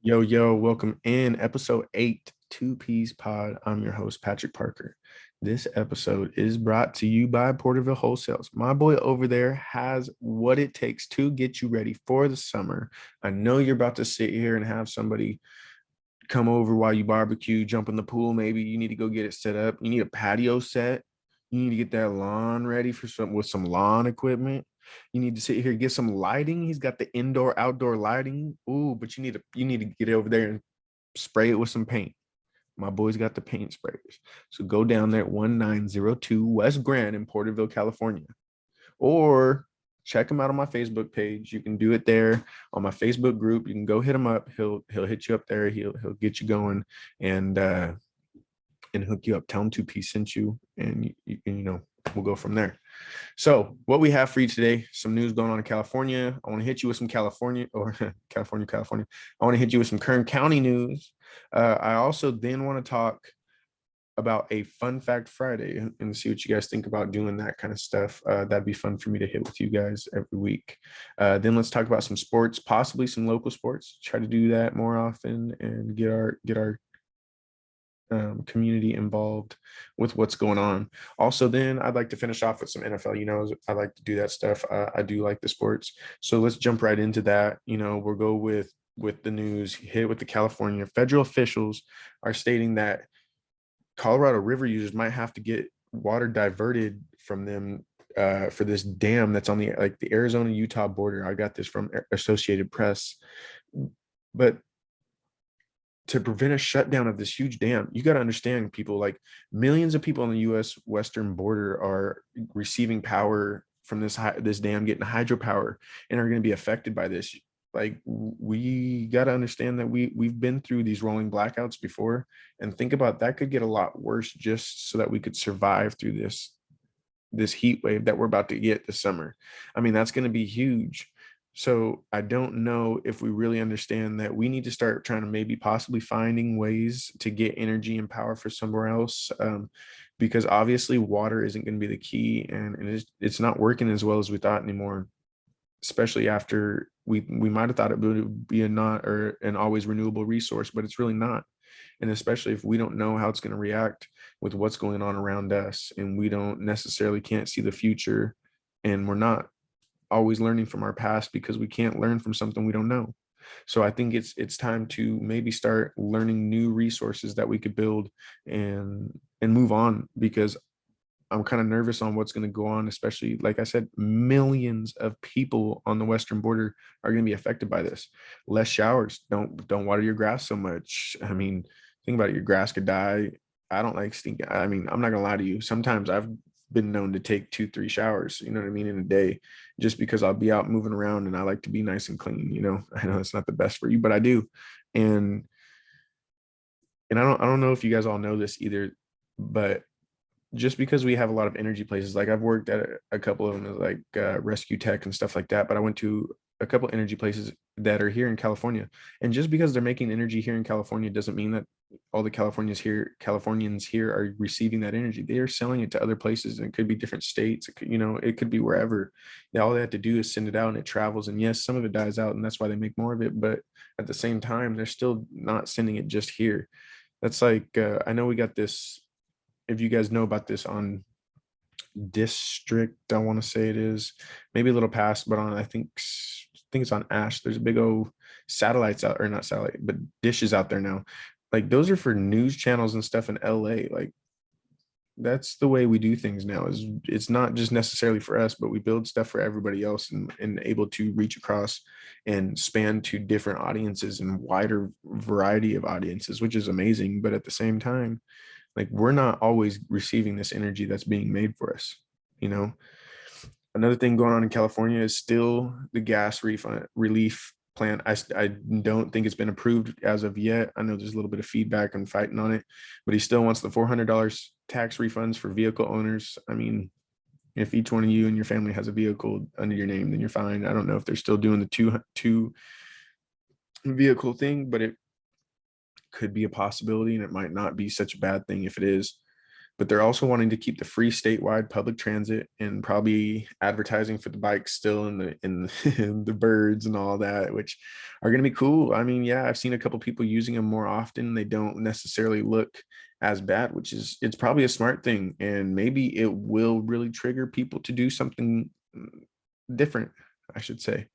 Yo, welcome in episode 8, Two Peas Pod. I'm your host, Patrick Parker. This episode is brought to you by Porterville Wholesales. My boy over there has what it takes to get you ready for the summer. I know you're about to sit here and have somebody come over while you barbecue, jump in the pool. Maybe you need to go get it set up. You need a patio set. You need to get that lawn ready for some lawn equipment. You need to sit here, get some lighting. He's got the indoor outdoor lighting. Ooh, but you need to get over there and spray it with some paint. My boy's got the paint sprayers. So go down there at 1902 West Grand in Porterville, California. Or check him out on my Facebook page. You can do it there on my Facebook group. You can go hit him up. He'll hit you up there. He'll get you going and hook you up. Tell him Two Piece sent you, and we'll go from there. So what we have for you today, some news going on in California. I want to hit you with some California or California. I want to hit you with some Kern County news. I also then want to talk about a fun fact Friday and see what you guys think about doing that kind of stuff. That'd be fun for me to hit with you guys every week. Then let's talk about some sports, possibly some local sports. Try to do that more often and get our community involved with what's going on. Also, then I'd like to finish off with some NFL. I like to do that stuff. I do like the sports. So let's jump right into that. We'll go with the news. Hit with the California federal officials are stating that Colorado River users might have to get water diverted from them for this dam that's on the Arizona-Utah border. I got this from Associated Press. But to prevent a shutdown of this huge dam, you got to understand, people, like millions of people on the U.S. western border are receiving power from this dam, getting hydropower, and are going to be affected by this. Like, we got to understand that we've been through these rolling blackouts before, and think about that could get a lot worse just so that we could survive through this heat wave that we're about to get this summer. I mean, that's going to be huge. So I don't know if we really understand that we need to start trying to maybe possibly finding ways to get energy and power for somewhere else, because obviously water isn't going to be the key, and it's not working as well as we thought anymore, especially after we might have thought it would be a not or an always renewable resource, but it's really not. And especially if we don't know how it's going to react with what's going on around us, and we don't necessarily can't see the future, and we're not always learning from our past because we can't learn from something we don't know. So I think it's time to maybe start learning new resources that we could build and move on, because I'm kind of nervous on what's going to go on, especially, like I said, millions of people on the western border are going to be affected by this. Less showers. Don't water your grass so much. I mean, think about it. Your grass could die. I don't like stinking. I mean, I'm not going to lie to you. Sometimes I've been known to take 2-3 showers, you know what I mean, in a day, just because I'll be out moving around and I like to be nice and clean. I know it's not the best for you, but I do. And I don't know if you guys all know this either, but just because we have a lot of energy places, like I've worked at a couple of them as like rescue tech and stuff like that, but I went to a couple of energy places that are here in California. And just because they're making energy here in California doesn't mean that all the Californians here are receiving that energy. They are selling it to other places, and it could be different states. It could be wherever. All they have to do is send it out and it travels. And yes, some of it dies out, and that's why they make more of it. But at the same time, they're still not sending it just here. That's like, I know we got this, if you guys know about this, on District, I want to say it is maybe a little past, but I think it's on Ash. There's a big old satellites out, or not satellite, but dishes out there now. Like, those are for news channels and stuff in LA. Like, that's the way we do things now. Is it's not just necessarily for us, but we build stuff for everybody else, and able to reach across and span to different audiences and wider variety of audiences, which is amazing. But at the same time, like, we're not always receiving this energy that's being made for us. you know Another thing going on in California is still the gas refund relief plan. I don't think it's been approved as of yet. I know there's a little bit of feedback and fighting on it, but he still wants the $400 tax refunds for vehicle owners. I mean, if each one of you and your family has a vehicle under your name, then you're fine. I don't know if they're still doing the two vehicle thing, but it could be a possibility, and it might not be such a bad thing if it is. but they're also wanting to keep the free statewide public transit and probably advertising for the bikes still in the birds and all that, which are going to be cool. I mean, yeah, I've seen a couple people using them more often. They don't necessarily look as bad, which is it's probably a smart thing, and maybe it will really trigger people to do something different, I should say,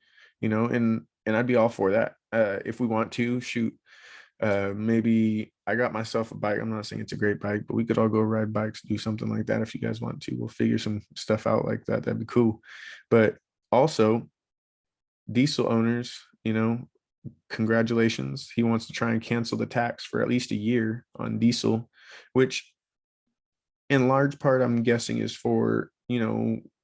and I'd be all for that. If we want to shoot, maybe I got myself a bike. I'm not saying it's a great bike, but we could all go ride bikes, do something like that if you guys want to. We'll figure some stuff out like that. That'd be cool. But also, diesel owners, congratulations. He wants to try and cancel the tax for at least a year on diesel, which in large part I'm guessing is for,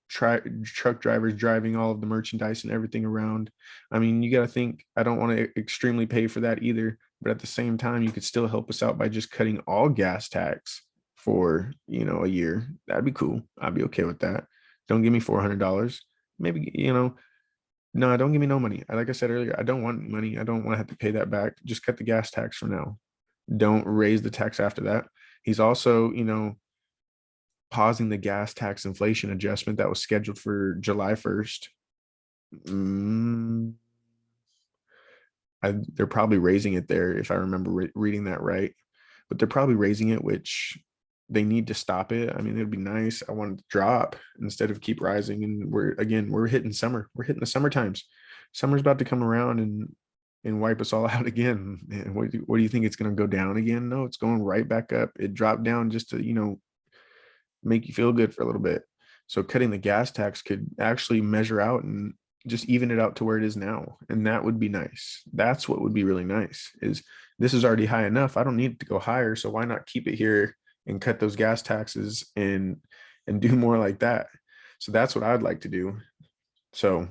truck drivers driving all of the merchandise and everything around. I mean, you got to think, I don't want to extremely pay for that either, but at the same time, you could still help us out by just cutting all gas tax for, a year. That'd be cool. I'd be okay with that. Don't give me $400. Maybe, no, don't give me no money. Like I said earlier, I don't want money. I don't want to have to pay that back. Just cut the gas tax for now. Don't raise the tax after that. He's also, pausing the gas tax inflation adjustment that was scheduled for July 1st. They're probably raising it there, if I remember reading that right. But they're probably raising it, which they need to stop it. I mean, it'd be nice. I want it to drop instead of keep rising. And we're hitting summer. We're hitting the summer times. Summer's about to come around and wipe us all out again. And what do you think? It's going to go down again? No, it's going right back up. It dropped down just to, make you feel good for a little bit. So cutting the gas tax could actually measure out and just even it out to where it is now. And that would be nice. That's what would be really nice, is this is already high enough. I don't need it to go higher. So why not keep it here and cut those gas taxes and do more like that? So that's what I'd like to do. So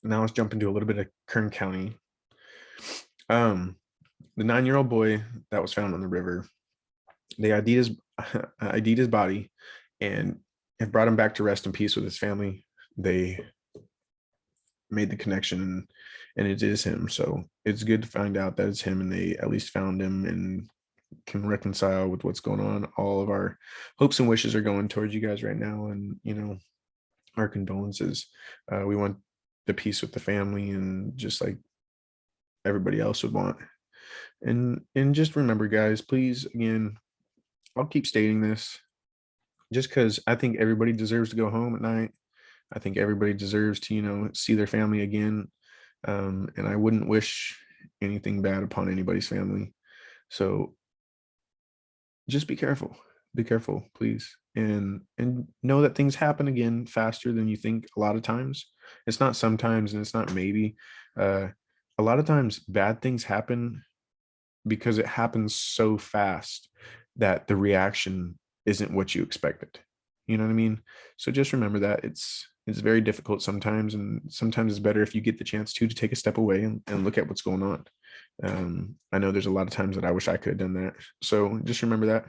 now let's jump into a little bit of Kern County. The 9-year-old boy that was found on the river, they ID'd his body and have brought him back to rest in peace with his family. They made the connection and it is him. So it's good to find out that it's him and they at least found him and can reconcile with what's going on. All of our hopes and wishes are going towards you guys right now, and our condolences. We want the peace with the family, and just like everybody else would want. And just remember, guys, please, again, I'll keep stating this just because I think everybody deserves to go home at night. I think everybody deserves to, see their family again. And I wouldn't wish anything bad upon anybody's family. So just be careful, please. And know that things happen again faster than you think. A lot of times, it's not sometimes, and it's not maybe. A lot of times bad things happen because it happens so fast that the reaction isn't what you expected. You know what I mean? So just remember that it's very difficult sometimes, and sometimes it's better if you get the chance to take a step away and look at what's going on. I know there's a lot of times that I wish I could have done that. So just remember that.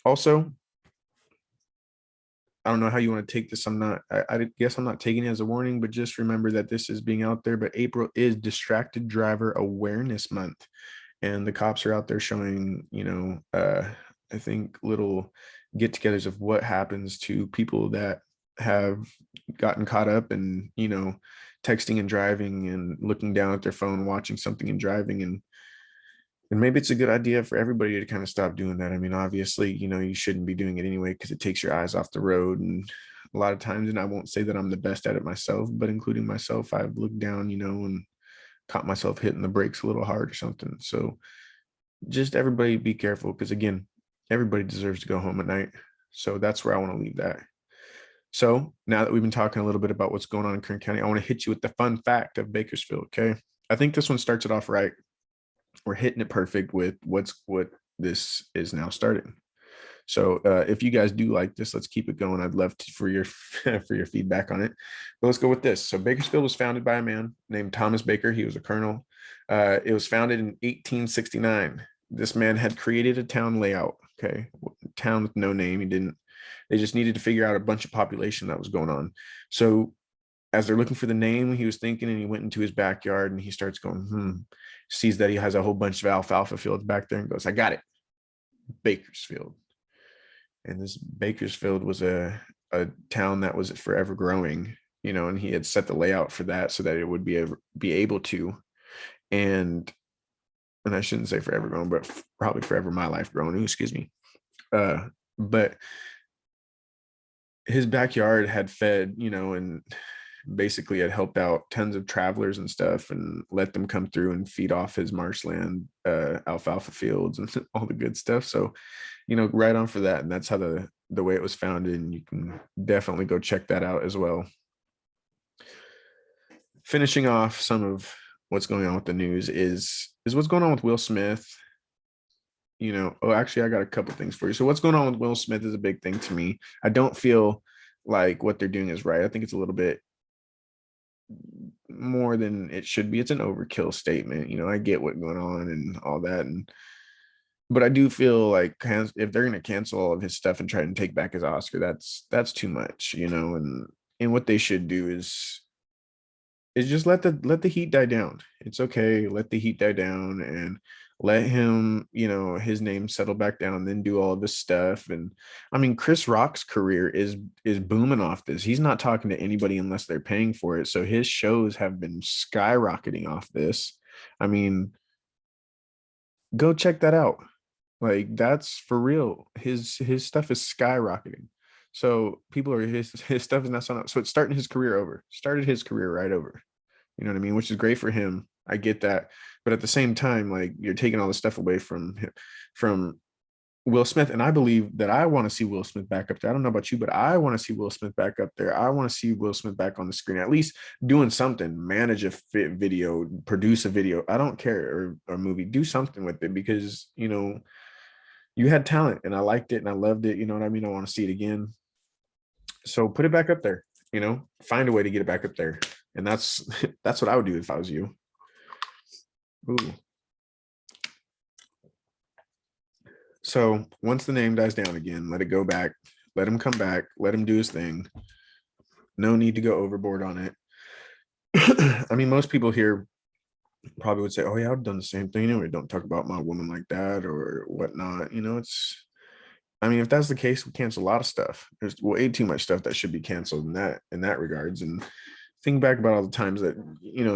Also, I don't know how you want to take this. I guess I'm not taking it as a warning, but just remember that this is being out there. But April is Distracted Driver Awareness Month. And the cops are out there showing, I think little get-togethers of what happens to people that have gotten caught up and, texting and driving and looking down at their phone, watching something and driving. And maybe it's a good idea for everybody to kind of stop doing that. I mean, obviously, you shouldn't be doing it anyway because it takes your eyes off the road. And a lot of times, and I won't say that I'm the best at it myself, but including myself, I've looked down, and caught myself hitting the brakes a little hard or something. So just everybody be careful, because again, everybody deserves to go home at night. So that's where I want to leave that. So now that we've been talking a little bit about what's going on in Kern County, I want to hit you with the fun fact of Bakersfield. Okay. I think this one starts it off right. We're hitting it perfect with what this is now starting. So if you guys do like this, let's keep it going. I'd love for your for your feedback on it. But let's go with this. So Bakersfield was founded by a man named Thomas Baker. He was a colonel. It was founded in 1869. This man had created a town layout. Okay, town with no name. They just needed to figure out a bunch of population that was going on. So as they're looking for the name, he was thinking, and he went into his backyard and he starts going, sees that he has a whole bunch of alfalfa fields back there and goes, I got it, Bakersfield. And this Bakersfield was a town that was forever growing, and he had set the layout for that so that it would be able to. And I shouldn't say forever growing, but probably forever my life growing. Excuse me. But his backyard had fed, and basically had helped out tons of travelers and stuff and let them come through and feed off his marshland, alfalfa fields and all the good stuff. So, right on for that. And that's how the way it was founded. And you can definitely go check that out as well. Finishing off some of what's going on with the news is what's going on with Will Smith. Actually, I got a couple things for you. So what's going on with Will Smith is a big thing to me. I don't feel like what they're doing is right. I think it's a little bit more than it should be. It's an overkill statement. I get what's going on and all that. But I do feel like if they're going to cancel all of his stuff and try and take back his Oscar, that's too much, and what they should do is just let the heat die down. It's okay. Let the heat die down and let him, his name settle back down, then do all this stuff. And I mean, Chris Rock's career is booming off this. He's not talking to anybody unless they're paying for it. So his shows have been skyrocketing off this. I mean, go check that out. Like, that's for real. His stuff is skyrocketing. So people are his stuff is not so. So it's starting his career over. Started his career right over. You know what I mean? Which is great for him. I get that. But at the same time, like, you're taking all the stuff away from him, from Will Smith. And I believe that I want to see Will Smith back up there. I don't know about you, but I want to see Will Smith back up there. I want to see Will Smith back on the screen, at least doing something, manage a fit video, produce a video. I don't care, or movie, do something with it, because, you had talent and I liked it and I loved it. You know what I mean? I want to see it again. So put it back up there, find a way to get it back up there. And that's that's what I would do if I was you. Ooh. So once the name dies down again, let it go back, let him come back, let him do his thing. No need to go overboard on it. I mean, most people here probably would say, oh yeah, I've done the same thing. Don't talk about my woman like that or whatnot. I mean, if that's the case, we cancel a lot of stuff. There's way too much stuff that should be canceled in that regards. And think back about all the times that,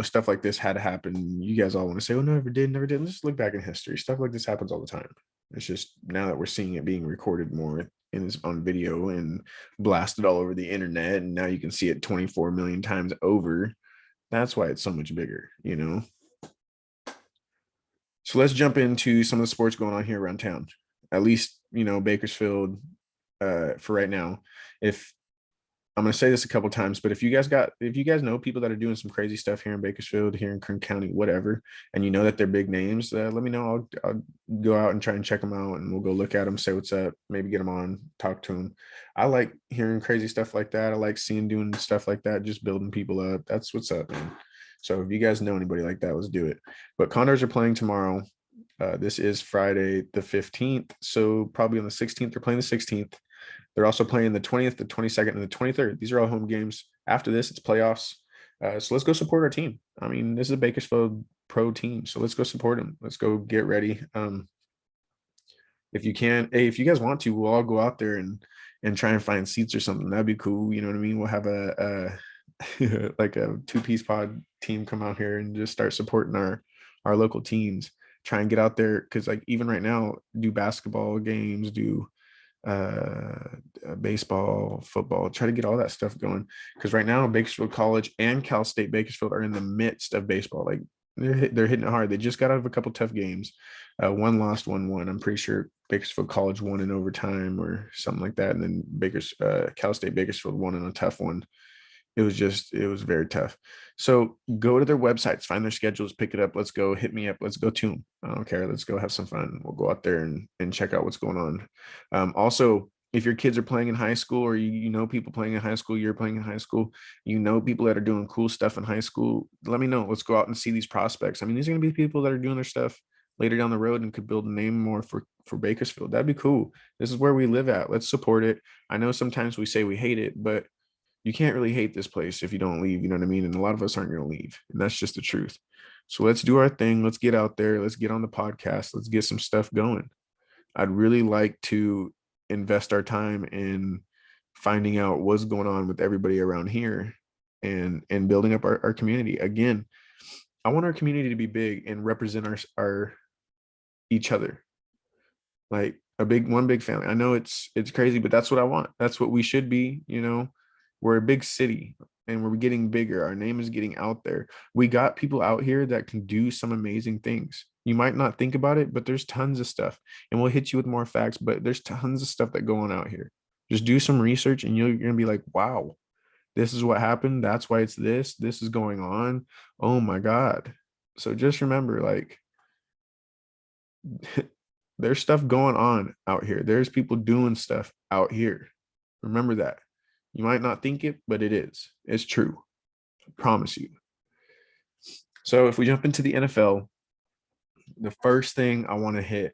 stuff like this had to happen. You guys all want to say, oh, never did, never did. Let's just look back in history. Stuff like this happens all the time. It's just now that we're seeing it being recorded more and on video and blasted all over the internet, and now you can see it 24 million times over. That's why it's so much bigger. So let's jump into some of the sports going on here around town. At least, Bakersfield, for right now. If I'm going to say this a couple times, but if you guys know people that are doing some crazy stuff here in Bakersfield, here in Kern County, whatever, and you know that they're big names, let me know. I'll go out and try and check them out, and we'll go look at them, say what's up, maybe get them on, talk to them. I like hearing crazy stuff like that. I like doing stuff like that, just building people up. That's what's up, man. So if you guys know anybody like that, let's do it. But Condors are playing tomorrow. This is Friday the 15th. So probably on the 16th, they're playing the 16th. They're also playing the 20th, the 22nd, and the 23rd. These are all home games. After this, it's playoffs. So let's go support our team. I mean, this is a Bakersfield pro team. So let's go support them. Let's go get ready. If you can, hey, if you guys want to, we'll all go out there and try and find seats or something. That'd be cool. You know what I mean? We'll have a like a 2-piece pod team come out here and just start supporting our local teams. Try and get out there, because like even right now, do basketball games, do baseball, football, try to get all that stuff going, because right now Bakersfield College and Cal State Bakersfield are in the midst of baseball. Like they're hitting it hard. They just got out of a couple tough games. One lost, one won. I'm pretty sure Bakersfield College won in overtime or something like that, and then Cal State Bakersfield won in a tough one. It was very tough. So go to their websites, find their schedules, pick it up. Let's go, hit me up. Let's go to them. I don't care. Let's go have some fun. We'll go out there and check out what's going on. Also, if your kids are playing in high school, or you know people playing in high school, you're playing in high school, people that are doing cool stuff in high school, let me know. Let's go out and see these prospects. I mean, these are going to be people that are doing their stuff later down the road and could build a name more for Bakersfield. That'd be cool. This is where we live at. Let's support it. I know sometimes we say we hate it, but you can't really hate this place if you don't leave, you know what I mean? And a lot of us aren't going to leave. And that's just the truth. So let's do our thing. Let's get out there. Let's get on the podcast. Let's get some stuff going. I'd really like to invest our time in finding out what's going on with everybody around here and building up our community. Again, I want our community to be big and represent our each other, like one big family. I know it's crazy, but that's what I want. That's what we should be. We're a big city and we're getting bigger. Our name is getting out there. We got people out here that can do some amazing things. You might not think about it, but there's tons of stuff, and we'll hit you with more facts, but there's tons of stuff that go on out here. Just do some research and you're going to be like, wow, this is what happened. That's why it's this is going on. Oh my God. So just remember, like, there's stuff going on out here. There's people doing stuff out here. Remember that. You might not think it, but it is. It's true. I promise you. So if we jump into the NFL, the first thing I want to hit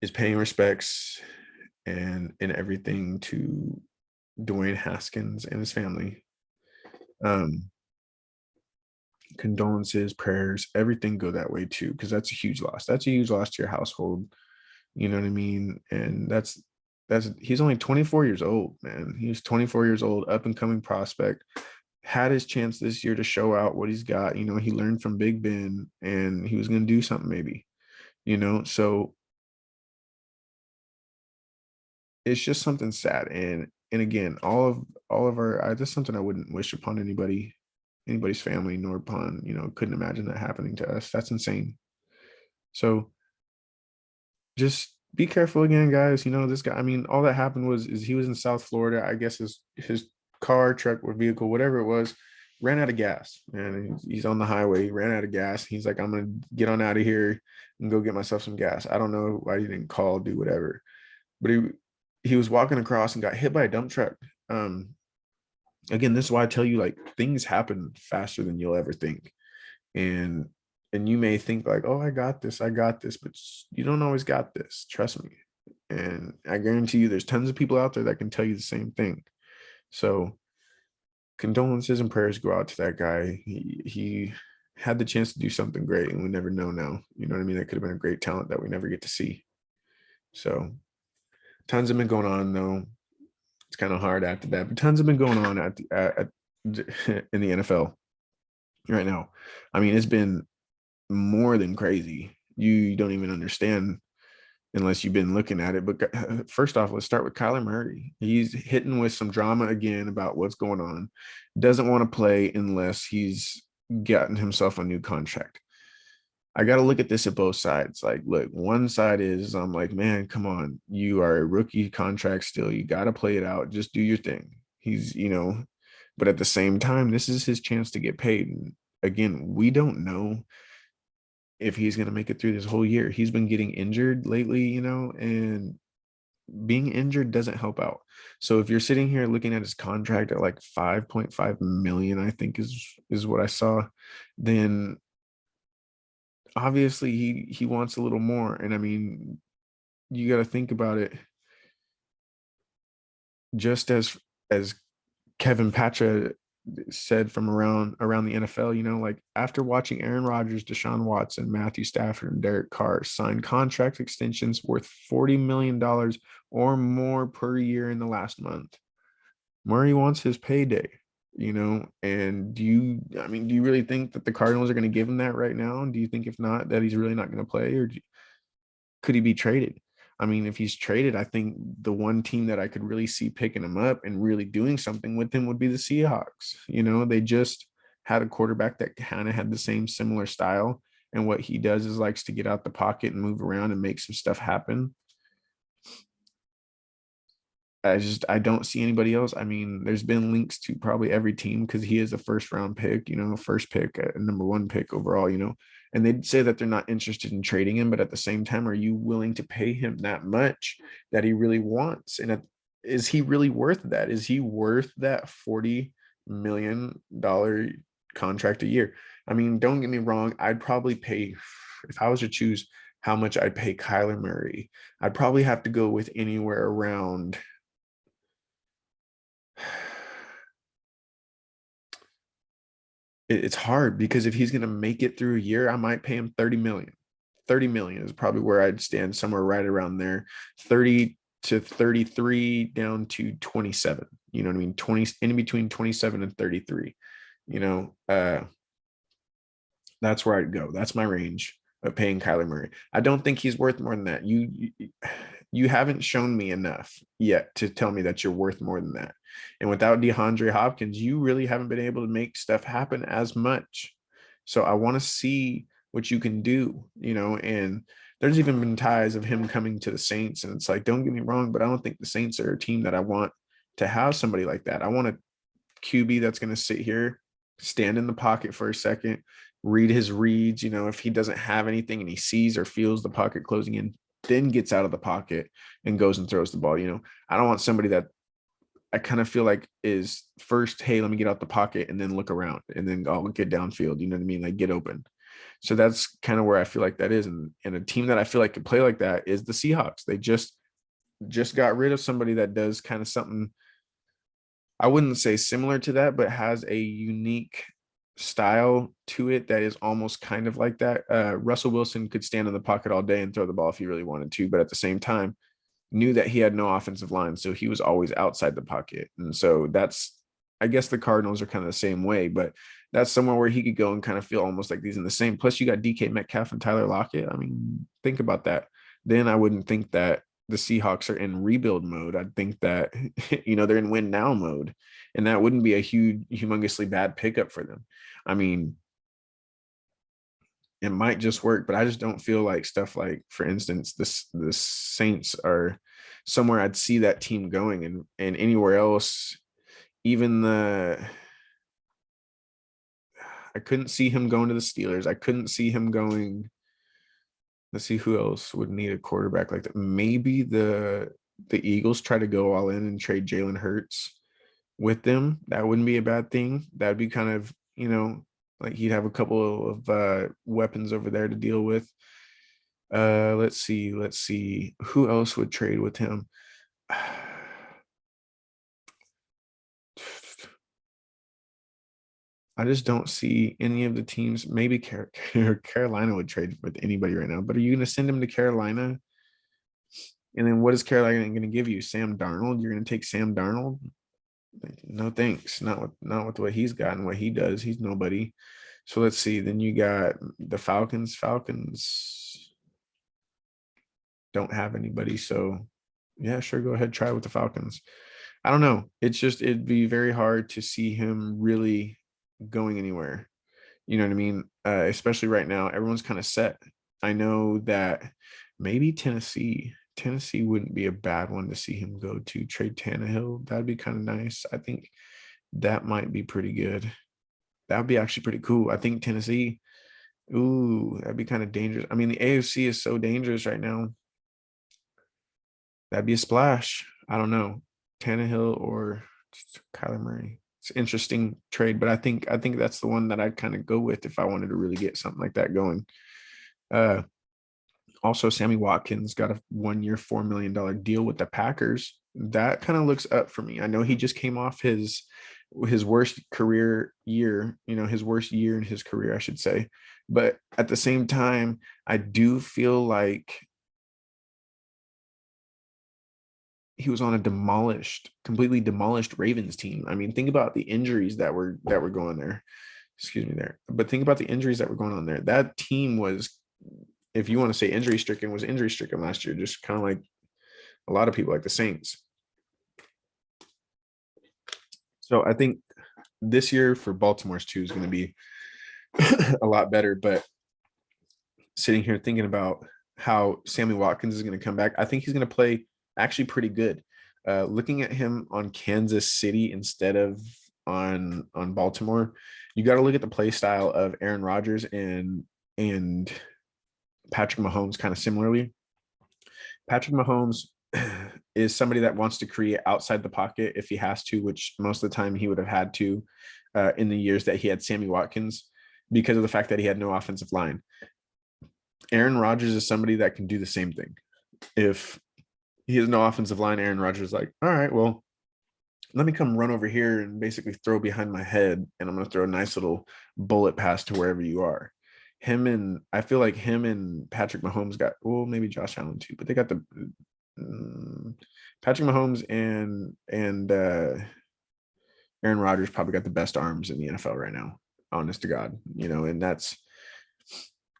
is paying respects and everything to Dwayne Haskins and his family. Condolences, prayers, everything go that way too, because that's a huge loss. That's a huge loss to your household. You know what I mean? And that's he's only 24 years old, man. He's 24 years old, up and coming prospect. Had his chance this year to show out what he's got. He learned from Big Ben and he was going to do something maybe, so it's just something sad. And again, all of our, that's something I wouldn't wish upon anybody's family, nor upon, couldn't imagine that happening to us. That's insane. So just be careful again, guys. This guy, I mean, all that happened is he was in South Florida. I guess his car, truck, or vehicle, whatever it was, ran out of gas. And he's on the highway, he ran out of gas. He's like, I'm gonna get on out of here and go get myself some gas. I don't know why he didn't call, do whatever. But he was walking across and got hit by a dump truck. Again, this is why I tell you, like, things happen faster than you'll ever think. And you may think like, oh, I got this, but you don't always got this. Trust me. And I guarantee you there's tons of people out there that can tell you the same thing. So condolences and prayers go out to that guy. He had the chance to do something great, and we never know now. You know what I mean? That could have been a great talent that we never get to see. So tons have been going on, though. It's kind of hard after that, but tons have been going on in the NFL right now. I mean, it's been more than crazy. You don't even understand unless you've been looking at it. But first off, let's start with Kyler Murray. He's hitting with some drama again about what's going on. Doesn't want to play unless he's gotten himself a new contract. I got to look at this at both sides. Like, look, one side is I'm like, man, come on. You are a rookie contract still. You got to play it out. Just do your thing. But at the same time, this is his chance to get paid. And again, we don't know if he's going to make it through this whole year. He's been getting injured lately, and being injured doesn't help out. So if you're sitting here looking at his contract at like 5.5 million, I think is what I saw, then obviously he wants a little more. And I mean, you got to think about it. Just as Kevin Patra said from around the NFL, like, after watching Aaron Rodgers, Deshaun Watson, Matthew Stafford, and Derek Carr sign contract extensions worth $40 million or more per year in the last month, Murray wants his payday, and do you really think that the Cardinals are going to give him that right now? And do you think, if not, that he's really not going to play, or could he be traded? I mean, if he's traded, I think the one team that I could really see picking him up and really doing something with him would be the Seahawks. They just had a quarterback that kind of had the same similar style. And what he does is likes to get out the pocket and move around and make some stuff happen. I don't see anybody else. I mean, there's been links to probably every team because he is a first round pick, first pick, number one pick overall, and they'd say that they're not interested in trading him. But at the same time, are you willing to pay him that much that he really wants? And is he really worth that? Is he worth that $40 million contract a year? I mean, don't get me wrong. I'd probably pay, if I was to choose how much I'd pay Kyler Murray, I'd probably have to go with anywhere around It's hard because if he's going to make it through a year, I might pay him 30 million. 30 million is probably where I'd stand, somewhere right around there. 30 to 33 down to 27. You know what I mean? 20 in between 27 and 33. You know, that's where I'd go. That's my range of paying Kyler Murray. I don't think he's worth more than that. You haven't shown me enough yet to tell me that you're worth more than that. And without DeAndre Hopkins, you really haven't been able to make stuff happen as much. So I want to see what you can do, you know, and there's even been ties of him coming to the Saints. And it's like, don't get me wrong, but I don't think the Saints are a team that I want to have somebody like that. I want a QB that's going to sit here, stand in the pocket for a second, read his reads. You know, if he doesn't have anything and he sees or feels the pocket closing in, then gets out of the pocket and goes and throws the ball. You know, I don't want somebody that I kind of feel like is first, hey, let me get out the pocket and then look around and then I'll get downfield. You know what I mean? Like get open. So that's kind of where I feel like that is. And a team that I feel like could play like that is the Seahawks. They just got rid of somebody that does kind of something, I wouldn't say similar to that, but has a unique style to it that is almost kind of like that. Russell Wilson could stand in the pocket all day and throw the ball if he really wanted to, but at the same time, knew that he had no offensive line, so he was always outside the pocket. And so that's, I guess the Cardinals are kind of the same way, but that's somewhere where he could go and kind of feel almost like he's in the same. Plus, you got DK Metcalf and Tyler Lockett. I mean, think about that. Then I wouldn't think that the Seahawks are in rebuild mode. I'd think that, you know, they're in win now mode. And that wouldn't be a huge, humongously bad pickup for them. I mean, it might just work, but I just don't feel like stuff like, for instance, the Saints are somewhere I'd see that team going, and anywhere else, even I couldn't see him going to the Steelers. I couldn't see him going. Let's see who else would need a quarterback like that. Maybe the Eagles try to go all in and trade Jalen Hurts with them. That wouldn't be a bad thing. That'd be kind of, you know, like he'd have a couple of weapons over there to deal with. Let's see. Who else would trade with him? I just don't see any of the teams. Maybe Carolina would trade with anybody right now. But are you going to send him to Carolina? And then what is Carolina going to give you? Sam Darnold? You're going to take Sam Darnold? Like, no thanks. Not with what he's got and what he does. He's nobody. So let's see. Then you got the Falcons. Falcons don't have anybody. So yeah, sure. Go ahead. Try with the Falcons. I don't know. It's just, it'd be very hard to see him really going anywhere. You know what I mean? Especially right now, everyone's kind of set. I know that maybe Tennessee wouldn't be a bad one to see him go to. Trade Tannehill. That'd be kind of nice. I think that might be pretty good. That would be actually pretty cool. I think Tennessee, ooh, that'd be kind of dangerous. I mean, the AFC is so dangerous right now. That'd be a splash. I don't know. Tannehill or Kyler Murray. It's an interesting trade, but I think that's the one that I'd kind of go with if I wanted to really get something like that going. Uh Also, Sammy Watkins got a 1 year, $4 million deal with the Packers. That kind of looks up for me. I know he just came off his worst career year, you know, his worst year in his career, I should say. But at the same time, I do feel like he was on a completely demolished Ravens team. I mean, think about the injuries that were going there. Excuse me there. But think about the injuries that were going on there. That team was, if you want to say injury stricken, was injury stricken last year, just kind of like a lot of people like the Saints. So I think this year for Baltimore's too is going to be a lot better. But sitting here thinking about how Sammy Watkins is going to come back, I think he's going to play actually pretty good. Looking at him on Kansas City instead of on Baltimore, you got to look at the play style of Aaron Rodgers and Patrick Mahomes kind of similarly. Patrick Mahomes is somebody that wants to create outside the pocket if he has to, which most of the time he would have had to in the years that he had Sammy Watkins because of the fact that he had no offensive line. Aaron Rodgers is somebody that can do the same thing. If he has no offensive line, Aaron Rodgers is like, all right, well, let me come run over here and basically throw behind my head, and I'm going to throw a nice little bullet pass to wherever you are. I feel like him and Patrick Mahomes got, well, maybe Josh Allen too, but they got the mm, Patrick Mahomes and Aaron Rodgers probably got the best arms in the NFL right now, honest to God, and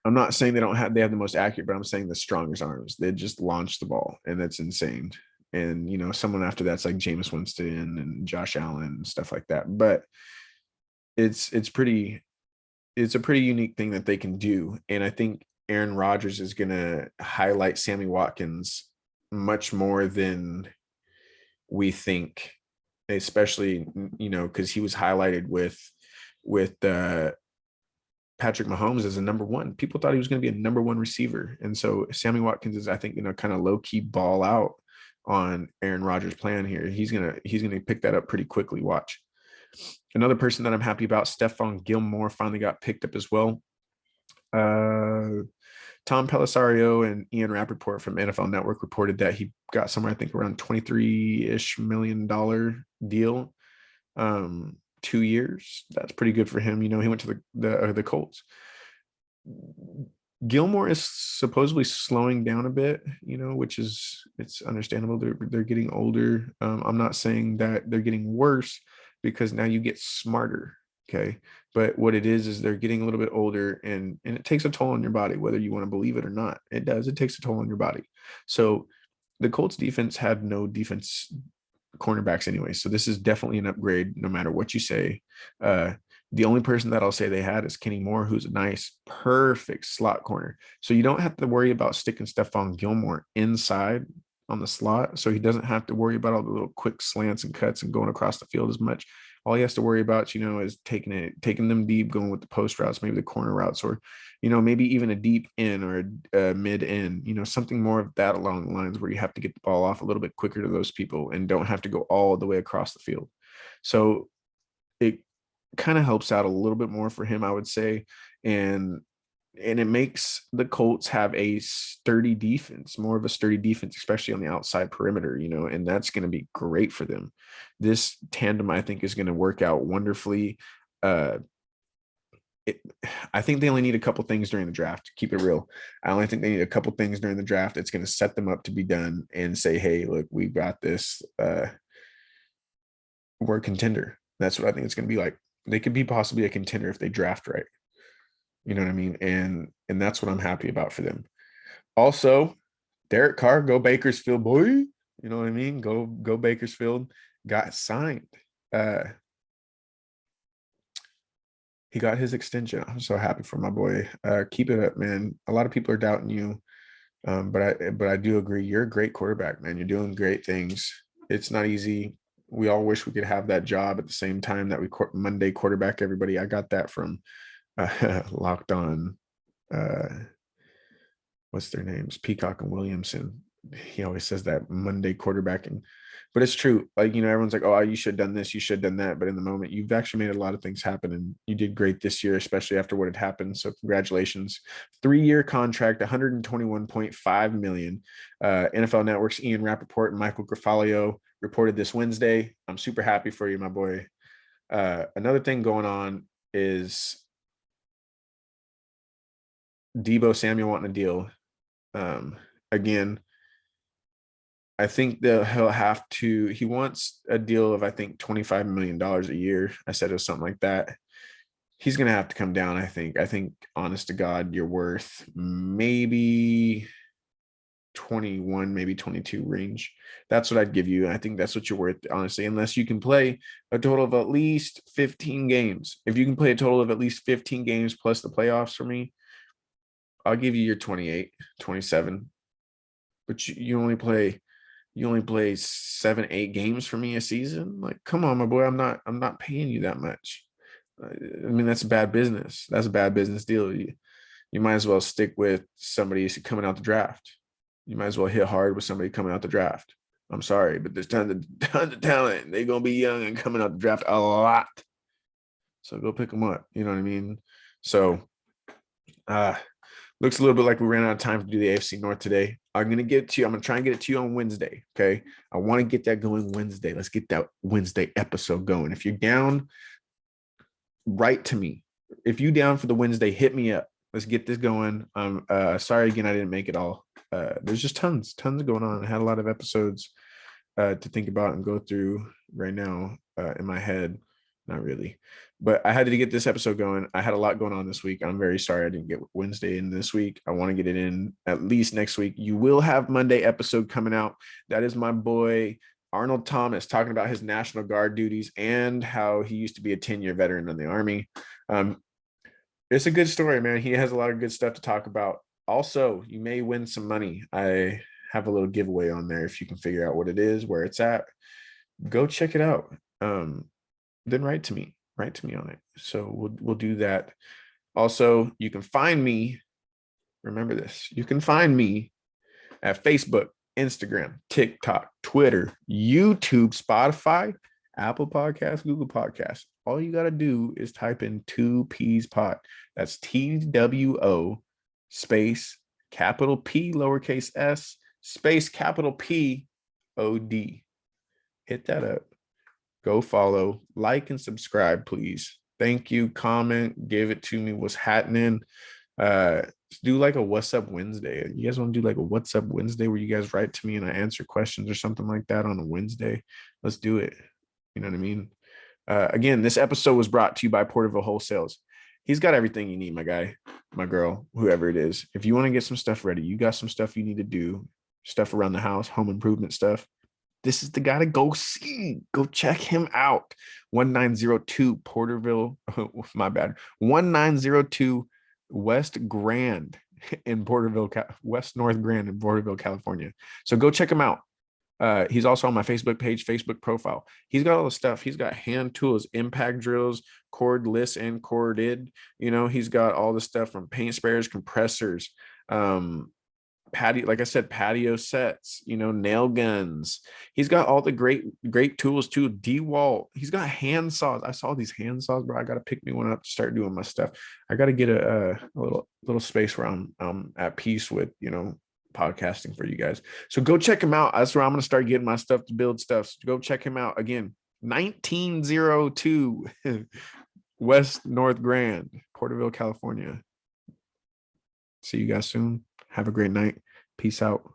I'm not saying they have the most accurate, but I'm saying the strongest arms. They just launch the ball, and that's insane. And someone after that's like Jameis Winston and Josh Allen and stuff like that. But it's pretty it's a pretty unique thing that they can do. And I think Aaron Rodgers is gonna highlight Sammy Watkins much more than we think, especially because he was highlighted with Patrick Mahomes as a number one. People thought he was going to be a number one receiver. And so Sammy Watkins is, I think, kind of low key ball out on Aaron Rodgers' plan here. He's gonna pick that up pretty quickly. Watch. Another person that I'm happy about, Stephon Gilmore, finally got picked up as well. Tom Pellisario and Ian Rappaport from NFL Network reported that he got somewhere, I think, around $23-ish million deal. 2 years. That's pretty good for him. He went to the Colts. Gilmore is supposedly slowing down a bit, which it's understandable. They're getting older. I'm not saying that they're getting worse, because now you get smarter. Okay. But what it is they're getting a little bit older, and it takes a toll on your body, whether you want to believe it or not. It does. It takes a toll on your body. So the Colts defense had no defense cornerbacks anyway. So this is definitely an upgrade, no matter what you say. The only person that I'll say they had is Kenny Moore, who's a nice, perfect slot corner. So you don't have to worry about sticking Stephon Gilmore inside on the slot. So he doesn't have to worry about all the little quick slants and cuts and going across the field as much. All he has to worry about, is taking them deep, going with the post routes, maybe the corner routes, or, maybe even a deep in or a mid in, something more of that along the lines where you have to get the ball off a little bit quicker to those people and don't have to go all the way across the field. So it kind of helps out a little bit more for him, I would say. And it makes the Colts have a sturdy defense, more of a sturdy defense, especially on the outside perimeter, and that's going to be great for them. This tandem, I think, is going to work out wonderfully. I think they only need a couple things during the draft. Keep it real. I only think they need a couple things during the draft. It's going to set them up to be done and say, hey, look, we've got this. We're a contender. That's what I think it's going to be like. They could be possibly a contender if they draft right. You know what I mean? And that's what I'm happy about for them. Also, Derek Carr, go Bakersfield, boy. You know what I mean? Go Bakersfield. Got signed. He got his extension. I'm so happy for my boy. Keep it up, man. A lot of people are doubting you. But I do agree. You're a great quarterback, man. You're doing great things. It's not easy. We all wish we could have that job at the same time that we Monday quarterback everybody. I got that from Locked On. What's their names? Peacock and Williamson. He always says that Monday quarterbacking, but it's true. Like, everyone's like, oh, you should have done this, you should have done that. But in the moment, you've actually made a lot of things happen, and you did great this year, especially after what had happened. So congratulations. 3-year contract, 121.5 million. NFL Network's Ian Rappaport and Michael Grafalio reported this Wednesday. I'm super happy for you, my boy. Another thing going on is Deebo Samuel wanting a deal. Again, I think that he wants a deal of, I think, $25 million a year. I said it was something like that. He's going to have to come down. I think, honest to God, you're worth maybe 21, maybe 22 range. That's what I'd give you. I think that's what you're worth, honestly, unless you can play a total of at least 15 games. If you can play a total of at least 15 games plus the playoffs for me, I'll give you your 28, 27. But you only play 7, 8 games for me a season. Like, come on, my boy. I'm not paying you that much. I mean, that's a bad business. That's a bad business deal. You might as well stick with somebody coming out the draft. You might as well hit hard with somebody coming out the draft. I'm sorry, but there's tons of talent. They're gonna be young and coming out the draft a lot. So go pick them up. You know what I mean? So looks a little bit like we ran out of time to do the AFC North today. I'm gonna get it to you. I'm gonna try and get it to you on Wednesday. Okay. I want to get that going Wednesday. Let's get that Wednesday episode going. If you're down, write to me. If you down for the Wednesday, hit me up. Let's get this going. Sorry again, I didn't make it all. There's just tons going on. I had a lot of episodes to think about and go through right now in my head. Not really, but I had to get this episode going. I had a lot going on this week. I'm very sorry I didn't get Wednesday in this week. I want to get it in at least next week. You will have Monday episode coming out. That is my boy Arnold Thomas talking about his National Guard duties and how he used to be a 10-year veteran in the Army. It's a good story, man. He has a lot of good stuff to talk about. Also, you may win some money. I have a little giveaway on there. If you can figure out what it is, where it's at, go check it out. Then write to me on it. So we'll do that. Also, you can find me. Remember this. You can find me at Facebook, Instagram, TikTok, Twitter, YouTube, Spotify, Apple Podcasts, Google Podcasts. All you got to do is type in 2P's Pod. That's TWO space capital P lowercase s space capital P OD. Hit that up. Go follow, like, and subscribe, please. Thank you. Comment, give it to me. What's happening? Do like a What's Up Wednesday. You guys want to do like a What's Up Wednesday where you guys write to me and I answer questions or something like that on a Wednesday? Let's do it. You know what I mean? Again, this episode was brought to you by Porterville Wholesales. He's got everything you need, my guy, my girl, whoever it is. If you want to get some stuff ready, you got some stuff you need to do, stuff around the house, home improvement stuff. This is the guy to go see. Go check him out. 1902 Porterville. My bad. 1902 West Grand in Porterville, West North Grand in Porterville, California. So go check him out. He's also on my Facebook page, Facebook profile. He's got all the stuff. He's got hand tools, impact drills, cordless and corded. You know, he's got all the stuff from paint sprayers, compressors, patio, like I said, patio sets, you know, nail guns. He's got all the great tools too. DeWalt. He's got hand saws. I saw these hand saws, bro. I gotta pick me one up to start doing my stuff. I gotta get a little space where I'm at peace with, you know, podcasting for you guys. So go check him out. That's where I'm gonna start getting my stuff to build stuff. So go check him out again. 1902 West North Grand, Porterville, California. See you guys soon. Have a great night. Peace out.